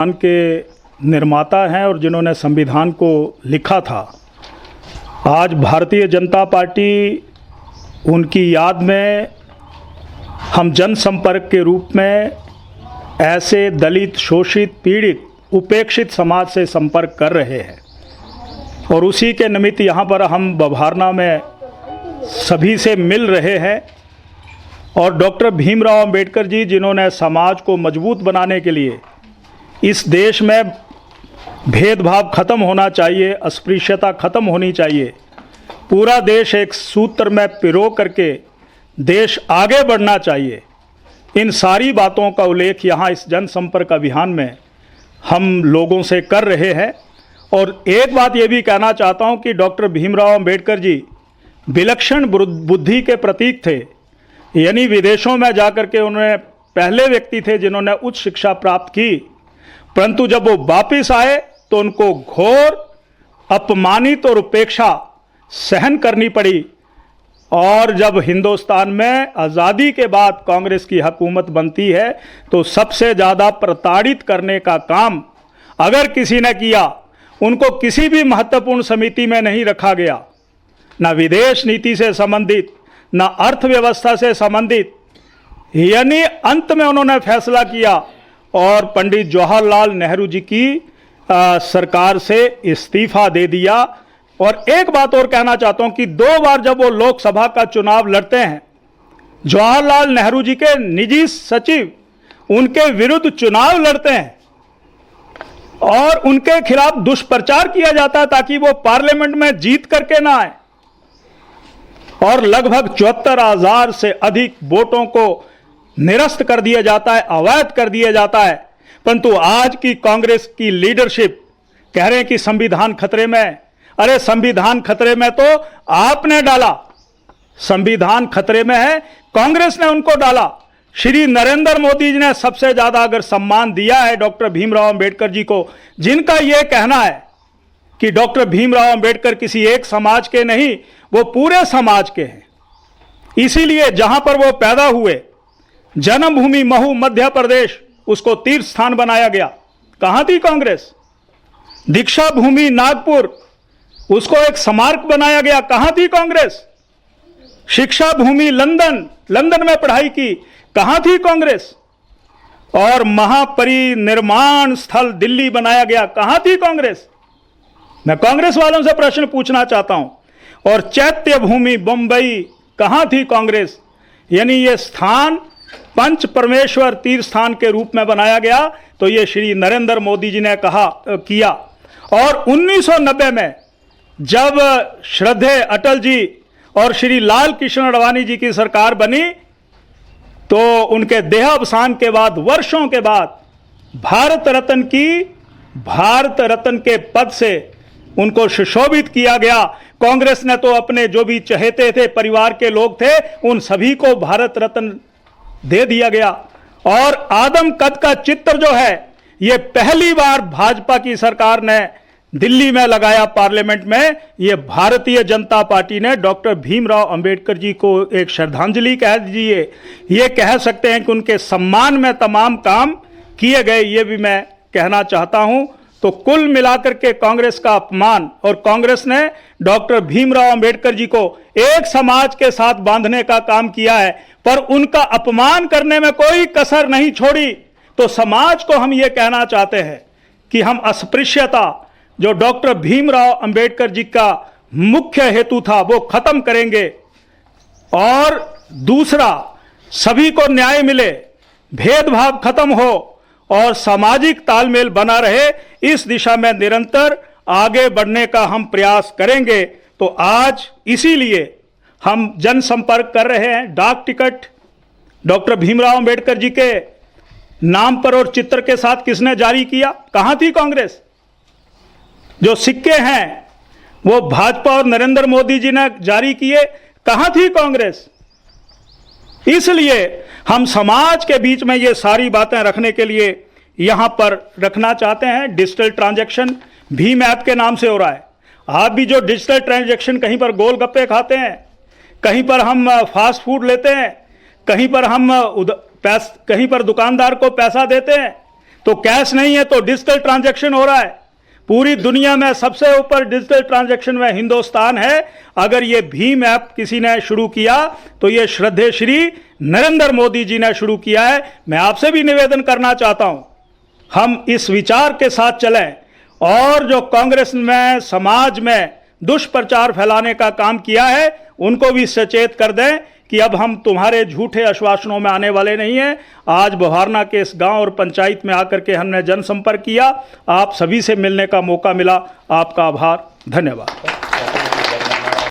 संविधान के निर्माता हैं और जिन्होंने संविधान को लिखा था। आज भारतीय जनता पार्टी उनकी याद में हम जनसंपर्क के रूप में ऐसे दलित, शोषित, पीड़ित, उपेक्षित समाज से संपर्क कर रहे हैं और उसी के निमित्त यहाँ पर हम बभारना में सभी से मिल रहे हैं। और डॉक्टर भीमराव अंबेडकर जी, जिन्होंने समाज को मजबूत बनाने के लिए इस देश में भेदभाव खत्म होना चाहिए, अस्पृश्यता खत्म होनी चाहिए, पूरा देश एक सूत्र में पिरो करके देश आगे बढ़ना चाहिए, इन सारी बातों का उल्लेख यहाँ इस जनसंपर्क अभियान में हम लोगों से कर रहे हैं। और एक बात ये भी कहना चाहता हूँ कि डॉक्टर भीमराव अंबेडकर जी विलक्षण बुद्धि के प्रतीक थे, यानी विदेशों में जाकर के उन्होंने पहले व्यक्ति थे जिन्होंने उच्च शिक्षा प्राप्त की, परंतु जब वो वापस आए तो उनको घोर अपमानित और उपेक्षा सहन करनी पड़ी। और जब हिंदुस्तान में आज़ादी के बाद कांग्रेस की हुकूमत बनती है तो सबसे ज़्यादा प्रताड़ित करने का काम अगर किसी ने किया, उनको किसी भी महत्वपूर्ण समिति में नहीं रखा गया, ना विदेश नीति से संबंधित, ना अर्थव्यवस्था से संबंधित, यानी अंत में उन्होंने फैसला किया और पंडित जवाहरलाल नेहरू जी की सरकार से इस्तीफा दे दिया। और एक बात और कहना चाहता हूं कि 2 बार जब वो लोकसभा का चुनाव लड़ते हैं, जवाहरलाल नेहरू जी के निजी सचिव उनके विरुद्ध चुनाव लड़ते हैं और उनके खिलाफ दुष्प्रचार किया जाता है ताकि वो पार्लियामेंट में जीत करके ना आए, और लगभग 74,000 से अधिक वोटों को निरस्त कर दिया जाता है, अवैध कर दिया जाता है। परंतु आज की कांग्रेस की लीडरशिप कह रहे हैं कि संविधान खतरे में है। अरे संविधान खतरे में तो आपने डाला, संविधान खतरे में है, कांग्रेस ने उनको डाला। श्री नरेंद्र मोदी जी ने सबसे ज्यादा अगर सम्मान दिया है डॉक्टर भीमराव अंबेडकर जी को, जिनका यह कहना है कि डॉक्टर भीमराव अंबेडकर किसी एक समाज के नहीं, वो पूरे समाज के हैं। इसीलिए जहां पर वो पैदा हुए, जन्मभूमि महू मध्य प्रदेश, उसको तीर्थ स्थान बनाया गया। कहां थी कांग्रेस? दीक्षा भूमि नागपुर, उसको एक स्मारक बनाया गया। कहां थी कांग्रेस? शिक्षा भूमि लंदन में पढ़ाई की। कहां थी कांग्रेस? और महापरिनिर्वाण स्थल दिल्ली बनाया गया। कहां थी कांग्रेस? मैं कांग्रेस वालों से प्रश्न पूछना चाहता हूं। और चैत्य भूमि बंबई, कहां थी कांग्रेस? यानी ये स्थान पंच परमेश्वर तीर्थ स्थान के रूप में बनाया गया, तो ये श्री नरेंद्र मोदी जी ने किया। और 1990 में जब श्रद्धेय अटल जी और श्री लाल कृष्ण आडवाणी जी की सरकार बनी, तो उनके देहावसान के बाद, वर्षों के बाद, भारत रत्न के पद से उनको सुशोभित किया गया। कांग्रेस ने तो अपने जो भी चहेते थे, परिवार के लोग थे, उन सभी को भारत रत्न दे दिया गया। और आदम कद का चित्र जो है, ये पहली बार भाजपा की सरकार ने दिल्ली में लगाया पार्लियामेंट में। ये भारतीय जनता पार्टी ने डॉक्टर भीमराव अंबेडकर जी को एक श्रद्धांजलि कह दीजिए, ये कह सकते हैं कि उनके सम्मान में तमाम काम किए गए, ये भी मैं कहना चाहता हूं। तो कुल मिलाकर के कांग्रेस का अपमान, और कांग्रेस ने डॉक्टर भीमराव अंबेडकर जी को एक समाज के साथ बांधने का काम किया है, पर उनका अपमान करने में कोई कसर नहीं छोड़ी। तो समाज को हम ये कहना चाहते हैं कि हम अस्पृश्यता, जो डॉक्टर भीमराव अंबेडकर जी का मुख्य हेतु था, वो खत्म करेंगे। और दूसरा, सभी को न्याय मिले, भेदभाव खत्म हो और सामाजिक तालमेल बना रहे, इस दिशा में निरंतर आगे बढ़ने का हम प्रयास करेंगे। तो आज इसीलिए हम जनसंपर्क कर रहे हैं। डाक टिकट डॉक्टर भीमराव अंबेडकर जी के नाम पर और चित्र के साथ किसने जारी किया? कहां थी कांग्रेस? जो सिक्के हैं वो भाजपा और नरेंद्र मोदी जी ने जारी किए। कहां थी कांग्रेस? इसलिए हम समाज के बीच में ये सारी बातें रखने के लिए यहां पर रखना चाहते हैं। डिजिटल ट्रांजैक्शन भीम ऐप के नाम से हो रहा है। आप भी जो डिजिटल ट्रांजैक्शन, कहीं पर गोलगप्पे खाते हैं, कहीं पर हम फास्ट फूड लेते हैं, कहीं पर हम कहीं पर दुकानदार को पैसा देते हैं, तो तो कैश नहीं है तो डिजिटल ट्रांजैक्शन हो रहा है। पूरी दुनिया में सबसे ऊपर डिजिटल ट्रांजैक्शन में हिंदुस्तान है। अगर ये भीम ऐप किसी ने शुरू किया तो ये श्रद्धेय श्री नरेंद्र मोदी जी ने शुरू किया है। मैं आपसे भी निवेदन करना चाहता हूं, हम इस विचार के साथ चलें और जो कांग्रेस में समाज में दुष्प्रचार फैलाने का काम किया है उनको भी सचेत कर दें कि अब हम तुम्हारे झूठे आश्वासनों में आने वाले नहीं हैं। आज बुहारना के इस गांव और पंचायत में आकर के हमने जनसंपर्क किया, आप सभी से मिलने का मौका मिला। आपका आभार, धन्यवाद।